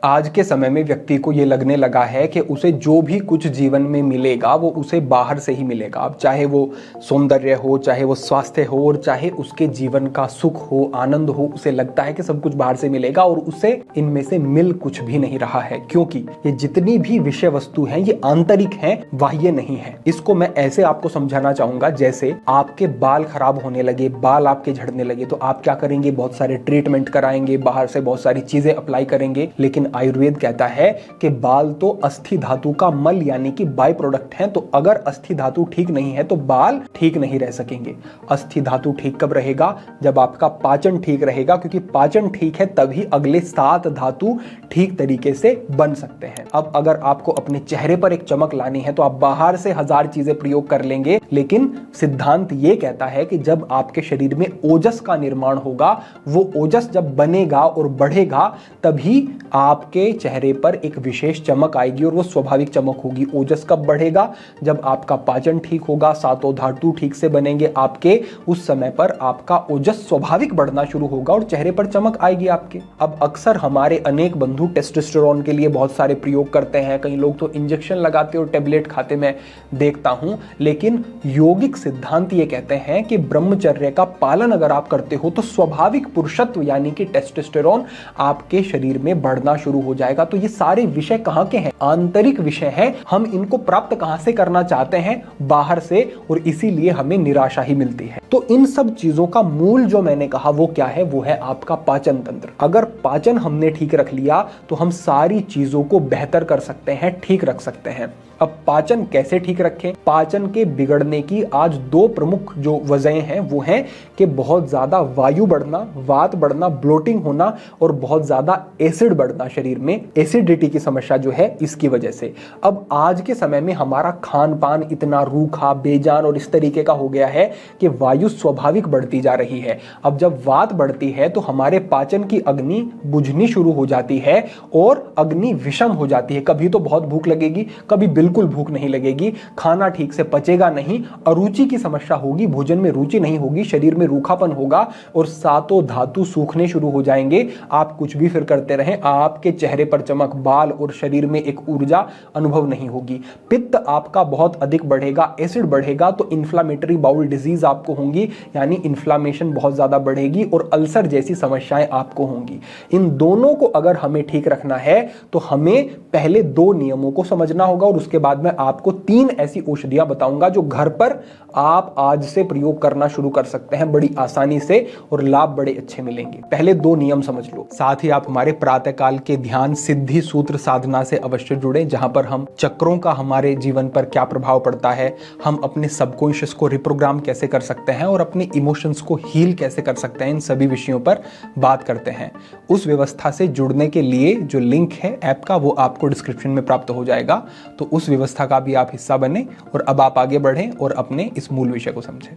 आज के समय में व्यक्ति को ये लगने लगा है कि उसे जो भी कुछ जीवन में मिलेगा वो उसे बाहर से ही मिलेगा। अब चाहे वो सौंदर्य हो, चाहे वो स्वास्थ्य हो, और चाहे उसके जीवन का सुख हो, आनंद हो, उसे लगता है कि सब कुछ बाहर से मिलेगा और उसे इनमें से मिल कुछ भी नहीं रहा है, क्योंकि ये जितनी भी विषय वस्तु हैं ये आंतरिक हैं, बाह्य नहीं है। इसको मैं ऐसे आपको समझाना चाहूंगा, जैसे आपके बाल खराब होने लगे, बाल आपके झड़ने लगे, तो आप क्या करेंगे? बहुत सारे ट्रीटमेंट कराएंगे, बाहर से बहुत सारी चीजें अप्लाई करेंगे, लेकिन आयुर्वेद कहता है कि बाल तो अस्थि धातु का मल यानी कि बाय प्रोडक्ट हैं। तो अगर अस्थि धातु ठीक नहीं है तो बाल ठीक नहीं रह सकेंगे। अस्थि धातु ठीक कब रहेगा? जब आपका पाचन ठीक रहेगा, क्योंकि पाचन ठीक है तभी अगले 7 धातु ठीक तरीके से बन सकते हैं। अब अगर आपको अपने चेहरे पर एक चमक लानी है तो आप बाहर से 1000 चीजें प्रयोग कर लेंगे, लेकिन सिद्धांत ये कहता है कि जब आपके शरीर में ओजस का निर्माण होगा, वो ओजस जब बनेगा और बढ़ेगा, तभी आपके चेहरे पर एक विशेष चमक आएगी और वो स्वाभाविक चमक होगी। ओजस कब बढ़ेगा? जब आपका पाचन ठीक होगा, 7 धातु ठीक से बनेंगे आपके, उस समय पर आपका ओजस स्वाभाविक बढ़ना शुरू होगा और चेहरे पर चमक आएगी आपके। अब अक्सर हमारे अनेक बंधु टेस्टोस्टेरोन के लिए बहुत सारे प्रयोग करते हैं, कई लोग तो इंजेक्शन लगाते और टेबलेट खाते मैं देखता हूं, लेकिन यौगिक सिद्धांत ये कहते हैं कि ब्रह्मचर्य का पालन अगर आप करते हो तो स्वाभाविक पुरुषत्व यानी कि टेस्टोस्टेरोन आपके शरीर में बढ़ना शुरू हो जाएगा। तो ये सारे विषय कहां के हैं? आंतरिक विषय हैं। हम इनको प्राप्त कहां से करना चाहते हैं? बाहर से, और इसीलिए हमें निराशा ही मिलती है। तो इन सब चीजों का मूल जो मैंने कहा वो क्या है? वो है आपका पाचन तंत्र। अगर पाचन हमने ठीक रख लिया तो हम सारी चीजों को बेहतर कर सकते हैं, ठीक रख सकते हैं। अब पाचन कैसे ठीक रखें? पाचन के बिगड़ने की आज 2 प्रमुख जो वजहें हैं वो हैं कि बहुत ज्यादा वायु बढ़ना, वात बढ़ना, ब्लोटिंग होना और बहुत ज्यादा एसिड बढ़ना। शरीर में एसिडिटी की समस्या जो है इसकी वजह से। अब आज के समय में हमारा खान पान इतना रूखा, बेजान और इस तरीके का हो गया है कि वायु स्वाभाविक बढ़ती जा रही है। अब जब वात बढ़ती है तो हमारे पाचन की अग्नि बुझनी शुरू हो जाती है और अग्नि विषम हो जाती है। कभी तो बहुत भूख लगेगी, कभी बिल्कुल भूख नहीं लगेगी, खाना ठीक से पचेगा नहीं, अरुचि की समस्या होगी, भोजन में रुचि नहीं होगी, शरीर में रूखापन होगा और 7 धातु सूखने शुरू हो जाएंगे। आप कुछ भी फिर करते रहें, आपके चेहरे पर चमक, बाल और शरीर में एक ऊर्जा अनुभव नहीं होगी। पित्त आपका बहुत अधिक बढ़ेगा, एसिड बढ़ेगा, तो इन्फ्लामेटरी बाउल डिजीज आपको होंगी, यानी इन्फ्लामेशन बहुत ज्यादा बढ़ेगी और अल्सर जैसी समस्याएं आपको होंगी। इन दोनों को अगर हमें ठीक रखना है तो हमें पहले 2 नियमों को समझना होगा और उसके बाद मैं आपको 3 ऐसी औषधियां बताऊंगा जो घर पर आप आज से प्रयोग करना शुरू कर सकते हैं बड़ी आसानी से और लाभ बड़े अच्छे मिलेंगे। पहले 2 नियम समझ लो। साथ ही आप हमारे प्रातःकाल के ध्यान सिद्धि सूत्र साधना से अवश्य जुड़े, जहां पर हम चक्रों का हमारे जीवन पर क्या प्रभाव पड़ता है, हम अपने सबकॉन्शियस को रिप्रोग्राम कैसे कर सकते हैं और अपने इमोशंस को हील कैसे कर सकते हैं, इन सभी विषयों पर बात करते हैं। उस व्यवस्था से जुड़ने के लिए जो लिंक है ऐप का वो आपको डिस्क्रिप्शन में प्राप्त हो जाएगा, तो उस व्यवस्था का भी आप हिस्सा बने और अब आप आगे बढ़ें और अपने इस मूल विषय को समझें।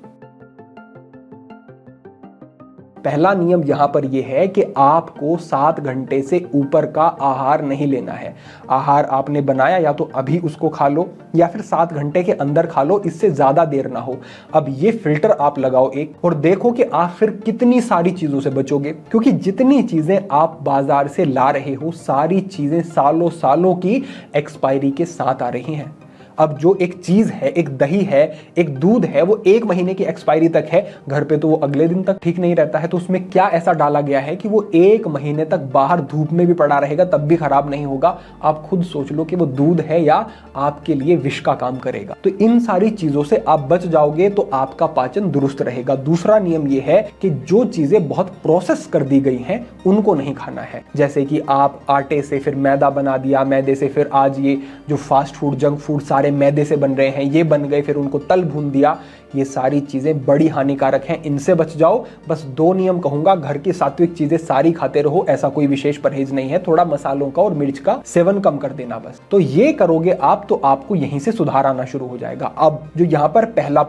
पहला नियम यहां पर यह है कि आपको 7 घंटे से ऊपर का आहार नहीं लेना है। आहार आपने बनाया या तो अभी उसको खा लो या फिर 7 घंटे के अंदर खा लो, इससे ज्यादा देर ना हो। अब ये फिल्टर आप लगाओ एक और देखो कि आप फिर कितनी सारी चीजों से बचोगे, क्योंकि जितनी चीजें आप बाजार से ला रहे हो सारी चीजें सालों सालों की एक्सपायरी के साथ आ रही हैं। अब जो एक चीज है, एक दही है, एक दूध है, वो 1 महीने की एक्सपायरी तक है, घर पे तो वो अगले दिन तक ठीक नहीं रहता है। तो उसमें क्या ऐसा डाला गया है कि वो 1 महीने तक बाहर धूप में भी पड़ा रहेगा तब भी खराब नहीं होगा? आप खुद सोच लो कि वो दूध है या आपके लिए विष का काम करेगा। तो इन सारी चीजों से आप बच जाओगे तो आपका पाचन दुरुस्त रहेगा। दूसरा नियम ये है कि जो चीजें बहुत प्रोसेस कर दी गई हैं उनको नहीं खाना है। जैसे कि आप आटे से फिर मैदा बना दिया, मैदे से फिर आज ये जो फास्ट फूड, जंक फूड मैदे से बन रहे हैं, ये बन गए, फिर उनको तल भून दिया, ये सारी चीजें बड़ी हानिकारक हैं, इनसे बच जाओ। बस 2 नियम कहूंगा, घर की सात्विक चीजें सारी खाते रहो, ऐसा कोई विशेष परहेज नहीं है, थोड़ा मसालों का और मिर्च का सेवन कम कर देना बस। तो ये करोगे आप तो आपको यहीं से सुधार आना शुरू हो जाएगा। अब जो यहाँ पर पहला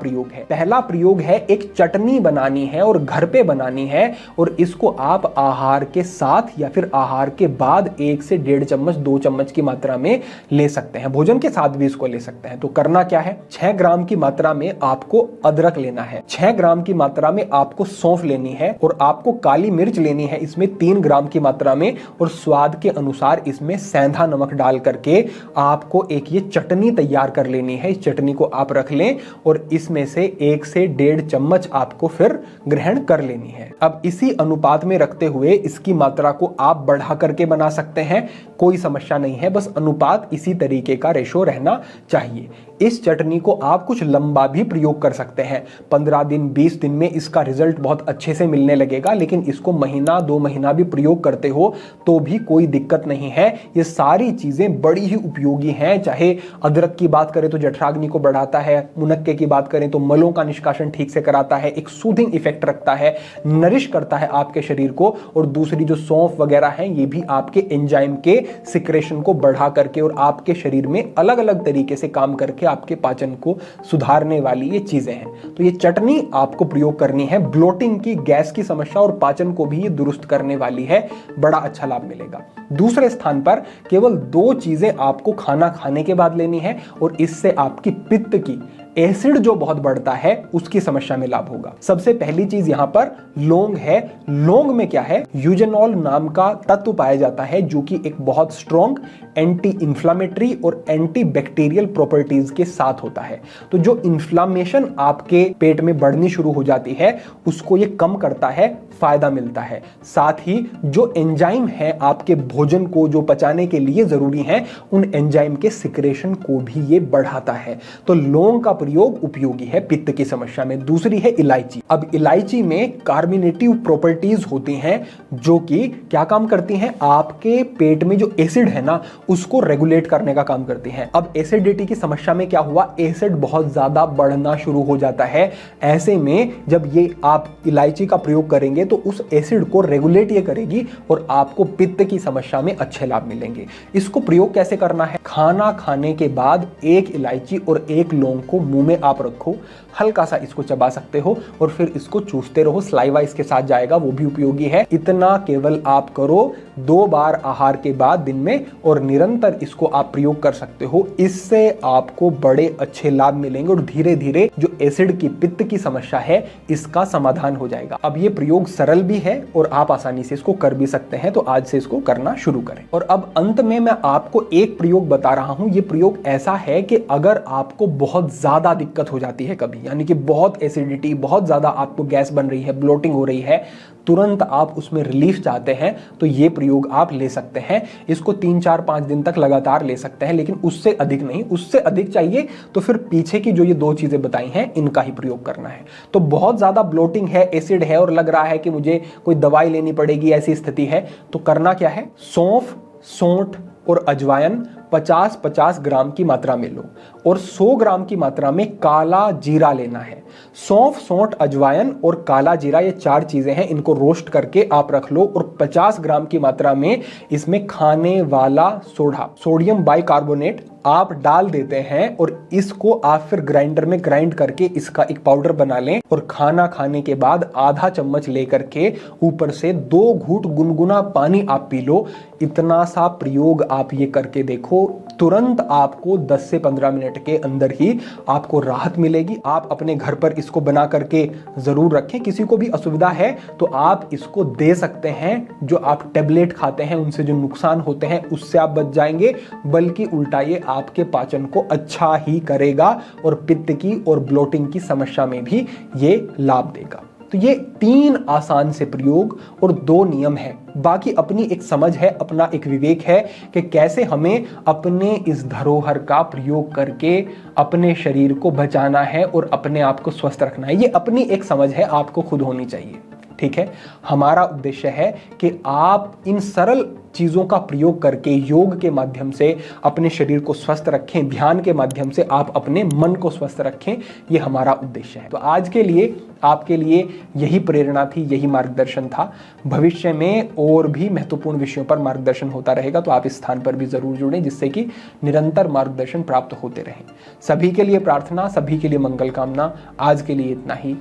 प्रयोग है एक चटनी बनानी है और घर पे बनानी है, और इसको आप आहार के साथ या फिर आहार के बाद 1 से 1.5 चम्मच 2 चम्मच की मात्रा में ले सकते हैं। भोजन के साथ भी इसको ले सकते हैं। तो करना क्या है, 6 ग्राम की मात्रा में आपको अदरक लेना है, 6 ग्राम की मात्रा में आपको सौंफ लेनी है और आपको काली मिर्च लेनी है इसमें 3 ग्राम की मात्रा में, और स्वाद के अनुसार इसमें सेंधा नमक डाल करके आपको एक ये चटनी तैयार कर लेनी है। इस चटनी को आप रख लें और इसमें से 1 से 1.5 चम्मच आपको फिर ग्रहण कर लेनी है। अब इसी अनुपात में रखते हुए इसकी मात्रा को आप बढ़ा करके बना सकते हैं, कोई समस्या नहीं है, बस अनुपात इसी तरीके का रेशो रहना चाहिए। इस चटनी को आप कुछ लंबा भी प्रयोग कर सकते हैं, 15 दिन 20 दिन में इसका रिजल्ट बहुत अच्छे से मिलने लगेगा, लेकिन इसको महीना 2 महीना भी प्रयोग करते हो तो भी कोई दिक्कत नहीं है। ये सारी चीजें बड़ी ही उपयोगी हैं। चाहे अदरक की बात करें तो जठराग्नि को बढ़ाता है, मुनक्के की बात करें तो मलों का निष्कासन ठीक से कराता है, एक सूदिंग इफेक्ट रखता है, नरिश करता है आपके शरीर को, और दूसरी जो सौंफ वगैरह है ये भी आपके एंजाइम के सिक्रेशन को बढ़ा करके और आपके शरीर में अलग अलग तरीके से काम करके आपके पाचन को सुधारने वाली ये चीजें हैं। तो ये चटनी आपको प्रयोग करनी है, ब्लोटिंग की, गैस की समस्या और पाचन को भी ये दुरुस्त करने वाली है, बड़ा अच्छा लाभ मिलेगा। दूसरे स्थान पर केवल 2 चीजें आपको खाना खाने के बाद लेनी है और इससे आपकी पित्त की, एसिड जो बहुत बढ़ता है उसकी समस्या में लाभ होगा। सबसे पहली चीज यहां पर लौंग है। लौंग में क्या है, यूजेनॉल नाम का तत्व पाया जाता है जो कि एक बहुत स्ट्रॉन्ग एंटी इंफ्लामेटरी और एंटी बैक्टीरियल प्रॉपर्टीज के साथ होता है। तो जो इंफ्लामेशन आपके पेट में बढ़नी शुरू हो जाती है उसको ये कम करता है, फायदा मिलता है। साथ ही जो एंजाइम है आपके भोजन को जो पचाने के लिए जरूरी है, उन एंजाइम के सिक्रेशन को भी ये बढ़ाता है। तो लौंग का प्रयोग उपयोगी है पित्त की समस्या में। दूसरी है इलायची। अब इलायची में कार्बोनेटिव प्रॉपर्टीज होती हैं जो कि क्या काम करती हैं, आपके पेट में जो एसिड है ना उसको रेगुलेट करने का काम करती हैं। अब एसिडिटी की समस्या में क्या हुआ, एसिड बहुत ज्यादा बढ़ना शुरू हो जाता है। ऐसे में जब ये आप इलायची का प्रयोग करेंगे तो उस एसिड को रेगुलेट ये करेगी और आपको पित्त की समस्या में अच्छे लाभ मिलेंगे। इसको प्रयोग कैसे करना है, खाना खाने के बाद 1 इलायची और 1 लौंग को मुंह में आप रखो, हल्का सा इसको चबा सकते हो और फिर इसको चूसते रहो, सलाइवा इसके साथ जाएगा, वो भी उपयोगी है। इतना केवल आप करो 2 बार आहार के बाद दिन में, और निरंतर इसको आप प्रयोग कर सकते हो। इससे आपको बड़े अच्छे लाभ मिलेंगे और धीरे धीरे जो एसिड की, पित्त की समस्या है इसका समाधान हो जाएगा। अब ये प्रयोग सरल भी है और आप आसानी से इसको कर भी सकते हैं, तो आज से इसको करना शुरू करें। और अब अंत में मैं आपको एक प्रयोग बता रहा हूं। ये प्रयोग ऐसा है कि अगर आपको बहुत ज्यादा दिक्कत हो जाती है कभी, यानी कि बहुत एसिडिटी, बहुत ज्यादा आपको गैस बन रही है, ब्लोटिंग हो रही है, तुरंत आप उसमें रिलीफ चाहते हैं, तो ये प्रयोग आप ले सकते हैं। इसको 3 4 5 दिन तक लगातार ले सकते हैं, लेकिन उससे अधिक नहीं। उससे अधिक चाहिए तो फिर पीछे की जो ये 2 चीजें बताई हैं इनका ही प्रयोग करना है। तो बहुत ज्यादा ब्लोटिंग है, एसिड है और लग रहा है कि मुझे कोई दवाई लेनी पड़ेगी, ऐसी स्थिति है, तो करना क्या है, सौंफ, सौंठ और अजवाइन 50-50 ग्राम की मात्रा में लो और 100 ग्राम की मात्रा में काला जीरा लेना है। सौंफ, सौंठ, अजवाइन और काला जीरा, ये 4 चीजें हैं, इनको रोस्ट करके आप रख लो और 50 ग्राम की मात्रा में इसमें खाने वाला सोडा, सोडियम बाइकार्बोनेट आप डाल देते हैं और इसको आप फिर ग्राइंडर में ग्राइंड करके इसका एक पाउडर बना लें और खाना खाने के बाद आधा चम्मच लेकर के ऊपर से 2 घूंट गुनगुना पानी आप पी लो। इतना सा प्रयोग आप ये करके देखो, तुरंत आपको 10 से 15 मिनट के अंदर ही आपको राहत मिलेगी। आप अपने घर पर इसको बना करके जरूर रखें। किसी को भी असुविधा है तो आप इसको दे सकते हैं। जो आप टेबलेट खाते हैं उनसे जो नुकसान होते हैं उससे आप बच जाएंगे, बल्कि उल्टा ये आपके पाचन को अच्छा ही करेगा और पित्त की और ब्लोटिंग की समस्या में भी ये लाभ देगा। तो ये 3 आसान से प्रयोग और 2 नियम है। बाकी अपनी एक समझ है, अपना एक विवेक है कि कैसे हमें अपने इस धरोहर का प्रयोग करके अपने शरीर को बचाना है और अपने आप को स्वस्थ रखना है। ये अपनी एक समझ है, आपको खुद होनी चाहिए। ठीक है, हमारा उद्देश्य है कि आप इन सरल चीजों का प्रयोग करके योग के माध्यम से अपने शरीर को स्वस्थ रखें, ध्यान के माध्यम से आप अपने मन को स्वस्थ रखें, ये हमारा उद्देश्य है। तो आज के लिए आपके लिए यही प्रेरणा थी, यही मार्गदर्शन था। भविष्य में और भी महत्वपूर्ण विषयों पर मार्गदर्शन होता रहेगा, तो आप इस स्थान पर भी जरूर जुड़ें, जिससे कि निरंतर मार्गदर्शन प्राप्त होते रहें। सभी के लिए प्रार्थना, सभी के लिए मंगल कामना। आज के लिए इतना ही।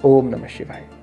ओम नमः शिवाय।